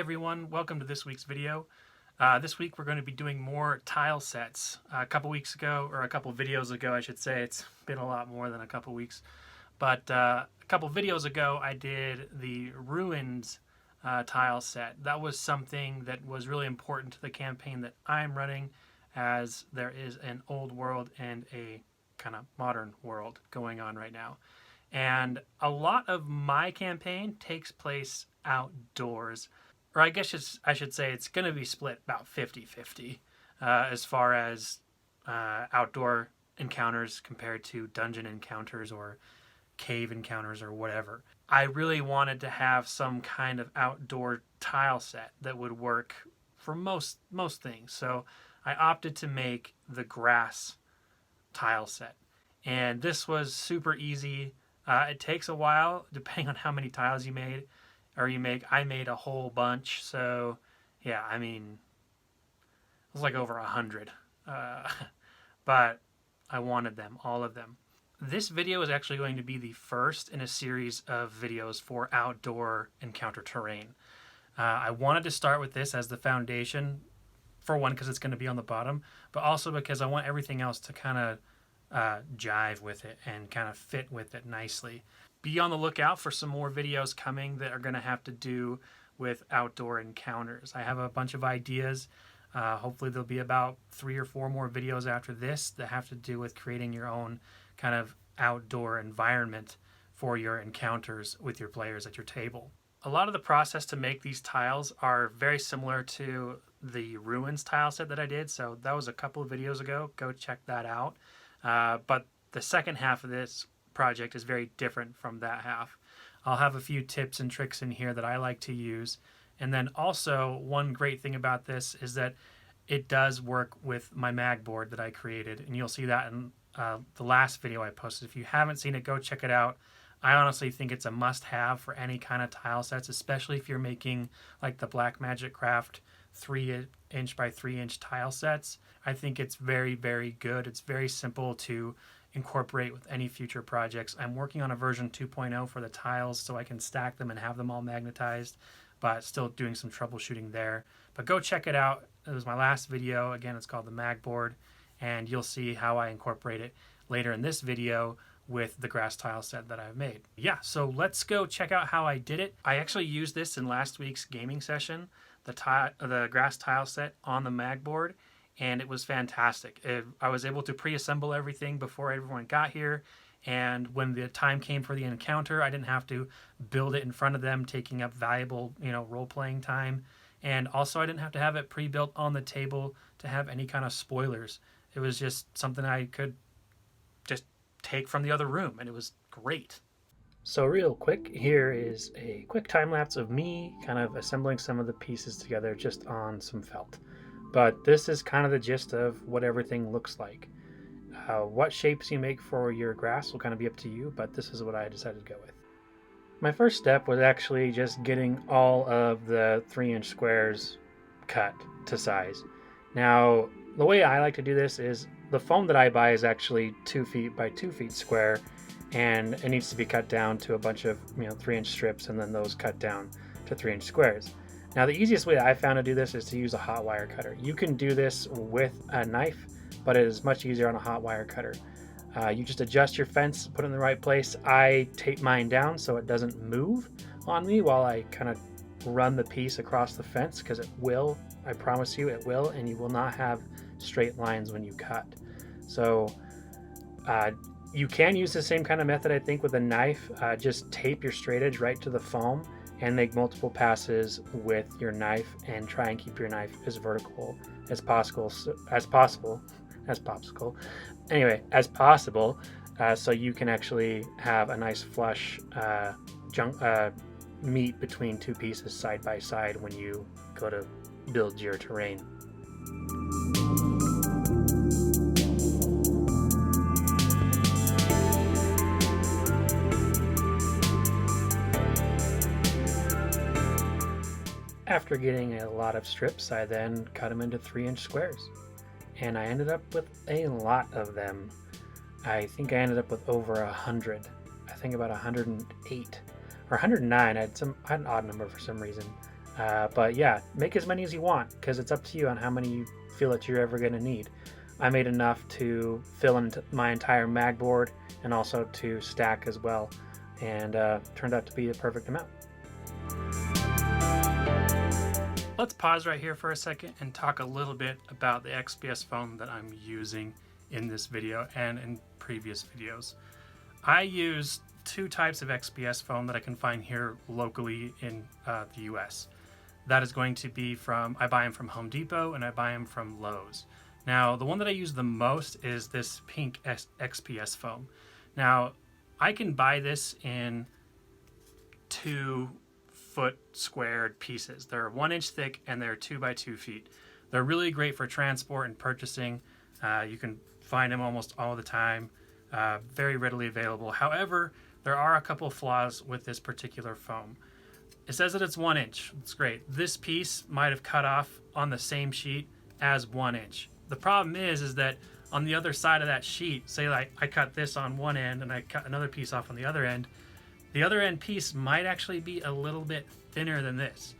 everyone, welcome to this week's video. This week we're going to be doing more tile sets. A couple weeks ago, or a couple videos ago I should say, it's been a lot more than a couple weeks, but a couple videos ago I did the Ruins tile set. That was something that was really important to the campaign that I'm running, as there is an old world and a kind of modern world going on right now. And a lot of my campaign takes place outdoors, or I guess I should say it's going to be split about 50-50 as far as outdoor encounters compared to dungeon encounters or cave encounters or whatever. I really wanted to have some kind of outdoor tile set that would work for most things. So I opted to make the grass tile set. And this was super easy. It takes a while depending on how many tiles you make. I made a whole bunch, so yeah, I mean, it was like over 100, but I wanted them, all of them. This video is actually going to be the first in a series of videos for outdoor encounter terrain. I wanted to start with this as the foundation, for one, because it's going to be on the bottom, but also because I want everything else to kind of jive with it and kind of fit with it nicely. Be on the lookout for some more videos coming that are going to have to do with outdoor encounters. I have a bunch of ideas. Hopefully there'll be about 3 or 4 more videos after this that have to do with creating your own kind of outdoor environment for your encounters with your players at your table. A lot of the process to make these tiles are very similar to the Ruins tile set that I did, so that was a couple of videos ago. Go check that out. But the second half of this project is very different from that half. I'll have a few tips and tricks in here that I like to use. And then also, one great thing about this is that it does work with my Magboard that I created. And you'll see that in the last video I posted. If you haven't seen it, go check it out. I honestly think it's a must-have for any kind of tile sets, especially if you're making like the Black Magic Craft 3" by 3" tile sets. I think it's very, very good. It's very simple to incorporate with any future projects. I'm working on a version 2.0 for the tiles so I can stack them and have them all magnetized, but still doing some troubleshooting there. But go check it out. It was my last video. Again, it's called the Magboard, and you'll see how I incorporate it later in this video with the grass tile set that I've made. Yeah, so let's go check out how I did it. I actually used this in last week's gaming session, the grass tile set on the Magboard, and it was fantastic. I was able to pre-assemble everything before everyone got here, and when the time came for the encounter, I didn't have to build it in front of them, taking up valuable, role-playing time. And also, I didn't have to have it pre-built on the table to have any kind of spoilers. It was just something I could just take from the other room, and it was great. So real quick, here is a quick time-lapse of me kind of assembling some of the pieces together just on some felt. But this is kind of the gist of what everything looks like. What shapes you make for your grass will kind of be up to you, but this is what I decided to go with. My first step was actually just getting all of the 3" squares cut to size. Now, the way I like to do this is the foam that I buy is actually 2 feet by 2 feet square, and it needs to be cut down to a bunch of 3" strips, and then those cut down to 3" squares. Now, the easiest way I found to do this is to use a hot wire cutter. You can do this with a knife, but it is much easier on a hot wire cutter. You just adjust your fence, put it in the right place. I tape mine down so it doesn't move on me while I kind of run the piece across the fence, because it will, I promise you it will, and you will not have straight lines when you cut. So you can use the same kind of method, I think, with a knife. Just tape your straight edge right to the foam and make multiple passes with your knife, and try and keep your knife as vertical as possible, so you can actually have a nice flush meet between 2 pieces side by side when you go to build your terrain. After getting a lot of strips, I then cut them into 3" squares, and I ended up with a lot of them. I think I ended up with over 100. I think about 108 or 109. I had an odd number for some reason. But yeah, make as many as you want, because it's up to you on how many you feel that you're ever going to need. I made enough to fill in my entire Magboard and also to stack as well, and turned out to be the perfect amount. Let's pause right here for a second and talk a little bit about the XPS foam that I'm using in this video and in previous videos. I use two types of XPS foam that I can find here locally in the US. That is going to be I buy them from Home Depot and I buy them from Lowe's. Now, the one that I use the most is this pink XPS foam. Now, I can buy this in 2-foot squared pieces. They're 1 inch thick and they're 2 by 2 feet. They're really great for transport and purchasing. You can find them almost all the time, very readily available. However, there are a couple of flaws with this particular foam. It says that it's 1 inch. It's great. This piece might have cut off on the same sheet as 1 inch. The problem is that on the other side of that sheet, say like I cut this on one end and I cut another piece off on the other end piece might actually be a little bit thinner than this.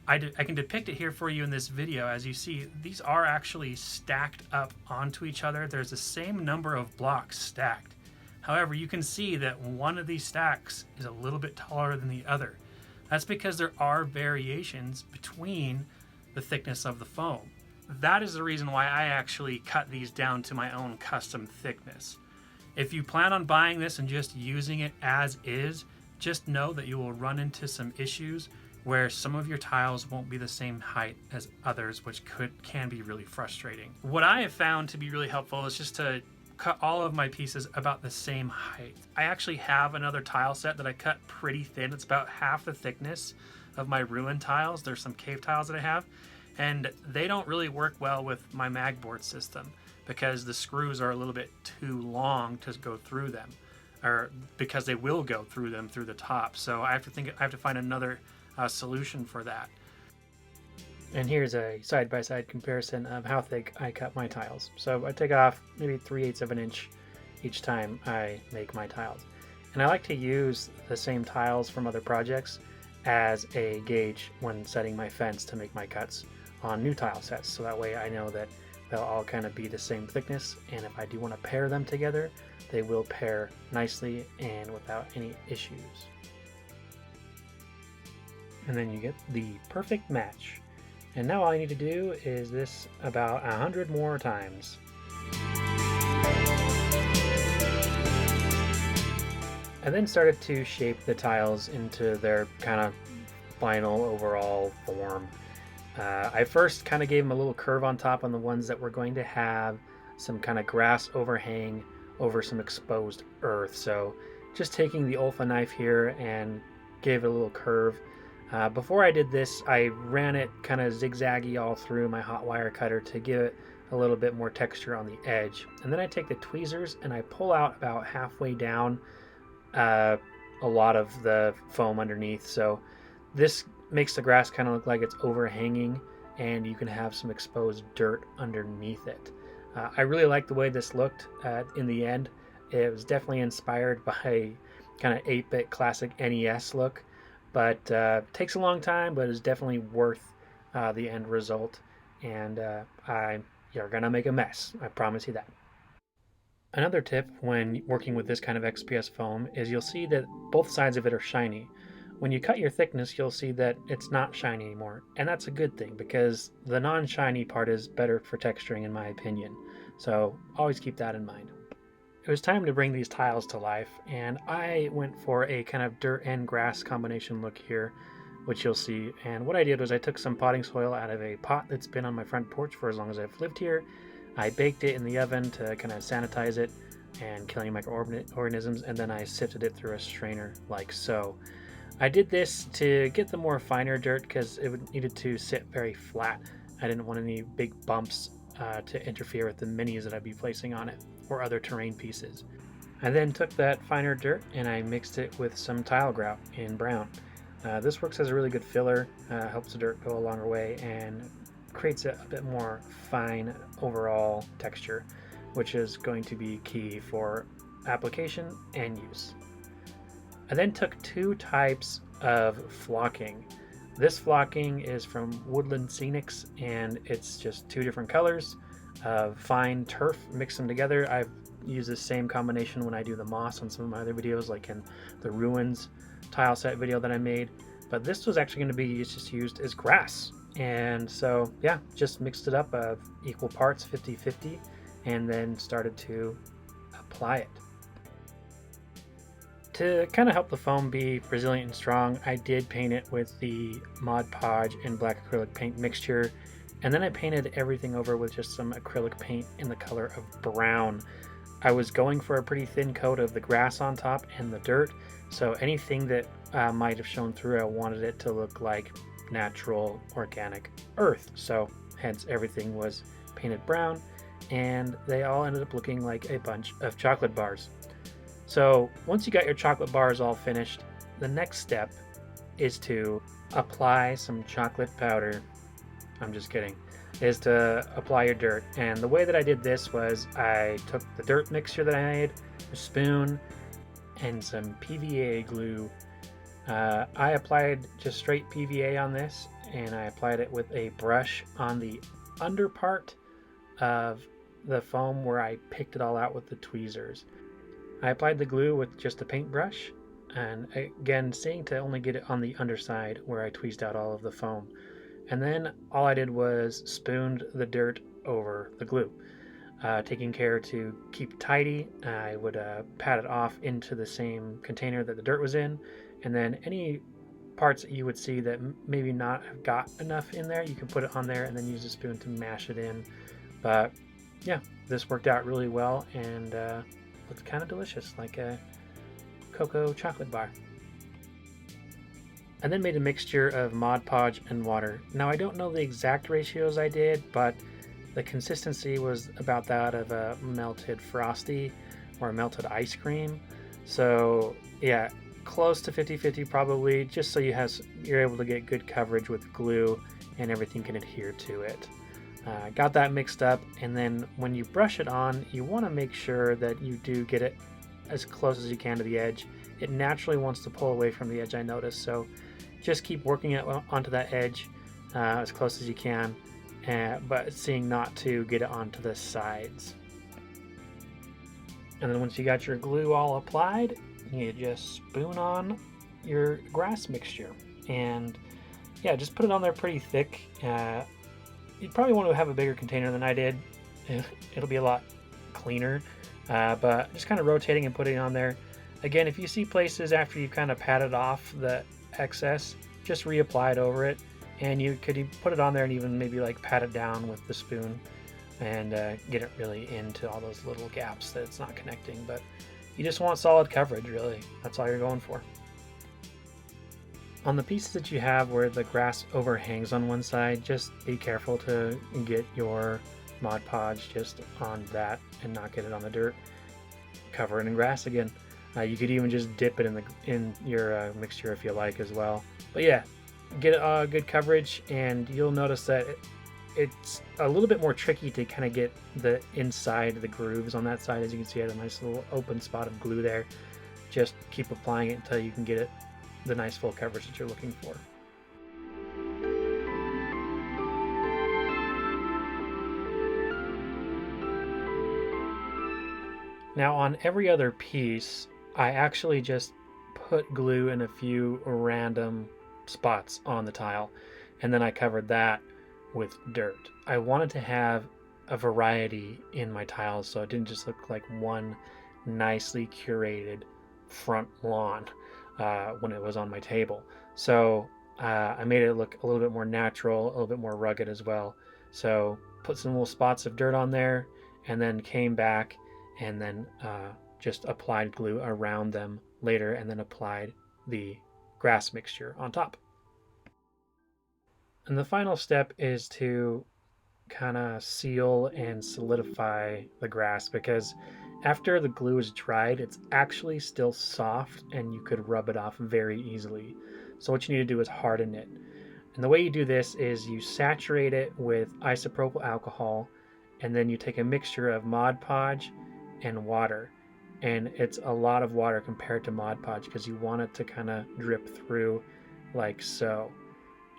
I can depict it here for you in this video. As you see, these are actually stacked up onto each other. There's the same number of blocks stacked. However, you can see that one of these stacks is a little bit taller than the other. That's because there are variations between the thickness of the foam. That is the reason why I actually cut these down to my own custom thickness. If you plan on buying this and just using it as is, just know that you will run into some issues where some of your tiles won't be the same height as others, which can be really frustrating. What I have found to be really helpful is just to cut all of my pieces about the same height. I actually have another tile set that I cut pretty thin. It's about half the thickness of my ruin tiles. There's some cave tiles that I have, and they don't really work well with my Magboard system because the screws are a little bit too long to go through them, or because they will go through them through the top. So I have to find another solution for that. And here's a side-by-side comparison of how thick I cut my tiles. So I take off maybe 3/8 of an inch each time I make my tiles. And I like to use the same tiles from other projects as a gauge when setting my fence to make my cuts on new tile sets. So that way I know that they'll all kind of be the same thickness, and if I do want to pair them together, they will pair nicely and without any issues. And then you get the perfect match. And now all I need to do is this about 100 more times. I then started to shape the tiles into their kind of final overall form. I first kind of gave them a little curve on top on the ones that were going to have some kind of grass overhang over some exposed earth. So just taking the Olfa knife here and gave it a little curve. Before I did this, I ran it kind of zigzaggy all through my hot wire cutter to give it a little bit more texture on the edge. And then I take the tweezers and I pull out about halfway down a lot of the foam underneath. So this makes the grass kind of look like it's overhanging and you can have some exposed dirt underneath it. I really like the way this looked in the end. It was definitely inspired by kind of 8-bit classic NES look, but takes a long time, but is definitely worth the end result. And you're gonna make a mess, I promise you that. Another tip when working with this kind of XPS foam is you'll see that both sides of it are shiny. When you cut your thickness, you'll see that it's not shiny anymore, and that's a good thing because the non-shiny part is better for texturing in my opinion. So always keep that in mind. It was time to bring these tiles to life, and I went for a kind of dirt and grass combination look here, which you'll see. And what I did was I took some potting soil out of a pot that's been on my front porch for as long as I've lived here. I baked it in the oven to kind of sanitize it and killing microorganisms, and then I sifted it through a strainer like so. I did this to get the more finer dirt because it needed to sit very flat. I didn't want any big bumps to interfere with the minis that I'd be placing on it or other terrain pieces. I then took that finer dirt and I mixed it with some tile grout in brown. This works as a really good filler, helps the dirt go a longer way, and creates a bit more fine overall texture, which is going to be key for application and use. I then took two types of flocking. This flocking is from Woodland Scenics, and it's just 2 different colors of fine turf, mix them together. I've used the same combination when I do the moss on some of my other videos, like in the Ruins tile set video that I made. But this was actually going to be just used as grass. And so, yeah, just mixed it up of equal parts, 50-50, and then started to apply it. To kind of help the foam be resilient and strong, I did paint it with the Mod Podge and black acrylic paint mixture, and then I painted everything over with just some acrylic paint in the color of brown. I was going for a pretty thin coat of the grass on top and the dirt, so anything that might have shown through, I wanted it to look like natural organic earth. So hence everything was painted brown, and they all ended up looking like a bunch of chocolate bars. So once you got your chocolate bars all finished, the next step is to apply some chocolate powder. I'm just kidding. Is to apply your dirt. And the way that I did this was I took the dirt mixture that I made, a spoon, and some PVA glue. I applied just straight PVA on this, and I applied it with a brush on the under part of the foam where I picked it all out with the tweezers. I applied the glue with just a paintbrush, and again, seeing to only get it on the underside where I tweezed out all of the foam. And then all I did was spooned the dirt over the glue. Taking care to keep tidy, I would pat it off into the same container that the dirt was in, and then any parts that you would see that maybe not have got enough in there, you can put it on there and then use a spoon to mash it in. But yeah, this worked out really well, and looks kind of delicious, like a cocoa chocolate bar. And then made a mixture of Mod Podge and water. Now I don't know the exact ratios I did, but the consistency was about that of a melted Frosty or a melted ice cream. So yeah, close to 50-50 probably, just so you're able to get good coverage with glue and everything can adhere to it. Got that mixed up, and then when you brush it on, you want to make sure that you do get it as close as you can to the edge. It naturally wants to pull away from the edge, I noticed, so just keep working it onto that edge as close as you can, but seeing not to get it onto the sides. And then once you got your glue all applied, you just spoon on your grass mixture, and yeah, just put it on there pretty thick. You'd probably want to have a bigger container than I did. It'll be a lot cleaner, but just kind of rotating and putting it on there. Again, if you see places after you've kind of patted off the excess, just reapply it over it, and you could put it on there and even maybe like pat it down with the spoon and get it really into all those little gaps that it's not connecting. But you just want solid coverage, really. That's all you're going for. On the pieces that you have where the grass overhangs on one side, just be careful to get your Mod Podge just on that and not get it on the dirt. Cover it in grass again. You could even just dip it in your mixture if you like as well. But yeah, get good coverage, and you'll notice that it's a little bit more tricky to kind of get the inside, the grooves on that side. As you can see, I had a nice little open spot of glue there. Just keep applying it until you can get it the nice full coverage that you're looking for. Now on every other piece, I actually just put glue in a few random spots on the tile, and then I covered that with dirt. I wanted to have a variety in my tiles, so it didn't just look like one nicely curated front lawn when it was on my table. So I made it look a little bit more natural, a little bit more rugged as well. So put some little spots of dirt on there, and then came back and then just applied glue around them later, and then applied the grass mixture on top. And the final step is to kind of seal and solidify the grass, because after the glue is dried, it's actually still soft and you could rub it off very easily. So what you need to do is harden it. And the way you do this is you saturate it with isopropyl alcohol, and then you take a mixture of Mod Podge and water. And it's a lot of water compared to Mod Podge because you want it to kind of drip through like so.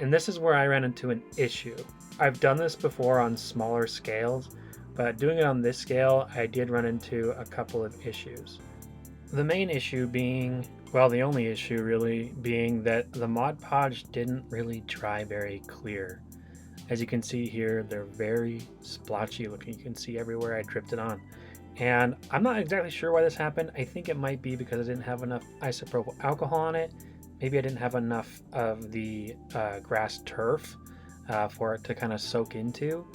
And this is where I ran into an issue. I've done this before on smaller scales, but doing it on this scale, I did run into a couple of issues. The main issue being, well, the only issue really being that the Mod Podge didn't really dry very clear. As you can see here, they're very splotchy looking. You can see everywhere I dripped it on. And I'm not exactly sure why this happened. I think it might be because I didn't have enough isopropyl alcohol on it. Maybe I didn't have enough of the grass turf for it to kind of soak into.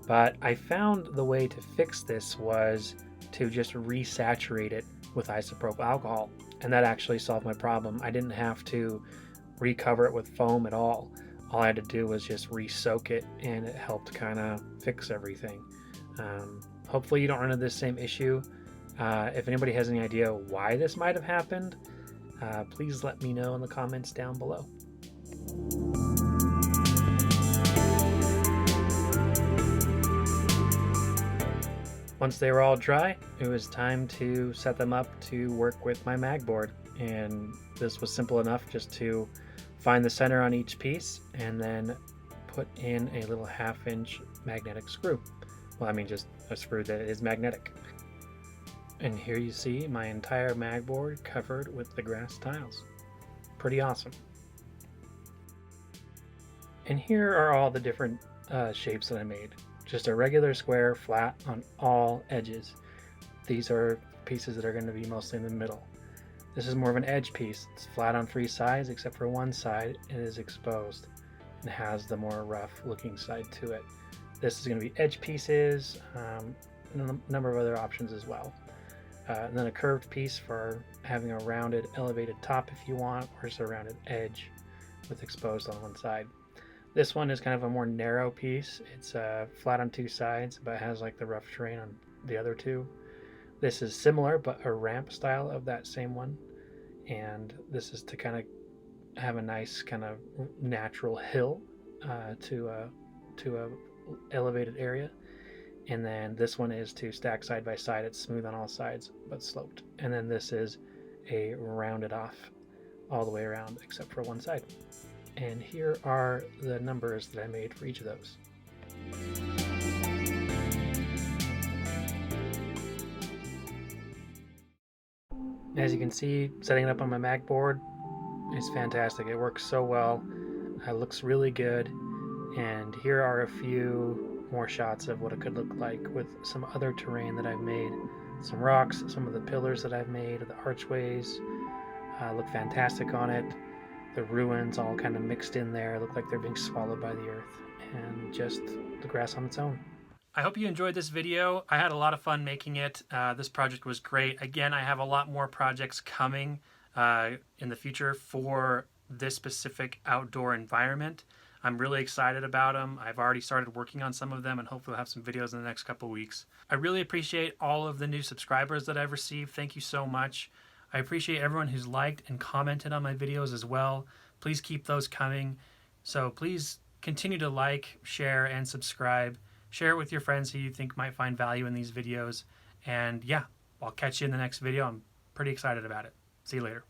But I found the way to fix this was to just resaturate it with isopropyl alcohol, and that actually solved my problem. I didn't have to recover it with foam at all. All I had to do was just re-soak it, and it helped kind of fix everything. Hopefully you don't run into this same issue. If anybody has any idea why this might have happened, please let me know in the comments down below. Once they were all dry, it was time to set them up to work with my Magboard. And this was simple enough, just to find the center on each piece and then put in a little 1/2-inch magnetic screw. Well, I mean just a screw that is magnetic. And here you see my entire Magboard covered with the grass tiles. Pretty awesome. And here are all the different shapes that I made. Just a regular square flat on all edges. These are pieces that are going to be mostly in the middle. This is more of an edge piece. It's flat on 3 sides, except for one side it is exposed and has the more rough looking side to it. This is going to be edge pieces, and a number of other options as well. And then a curved piece for having a rounded elevated top if you want, or just a rounded edge with exposed on one side. This one is kind of a more narrow piece. It's flat on 2 sides, but has like the rough terrain on the other 2. This is similar, but a ramp style of that same one. And this is to kind of have a nice kind of natural hill to a elevated area. And then this one is to stack side by side. It's smooth on all sides, but sloped. And then this is a rounded off all the way around, except for one side. And here are the numbers that I made for each of those. As you can see, setting it up on my Magboard is fantastic. It works so well. It looks really good. And here are a few more shots of what it could look like with some other terrain that I've made. Some rocks, some of the pillars that I've made, the archways look fantastic on it. The ruins all kind of mixed in there, look like they're being swallowed by the earth, and just the grass on its own. I hope you enjoyed this video. I had a lot of fun making it. This project was great. Again, I have a lot more projects coming in the future for this specific outdoor environment. I'm really excited about them. I've already started working on some of them, and hopefully I'll have some videos in the next couple weeks. I really appreciate all of the new subscribers that I've received. Thank you so much. I appreciate everyone who's liked and commented on my videos as well. Please keep those coming. So please continue to like, share, and subscribe. Share it with your friends who you think might find value in these videos. And yeah, I'll catch you in the next video. I'm pretty excited about it. See you later.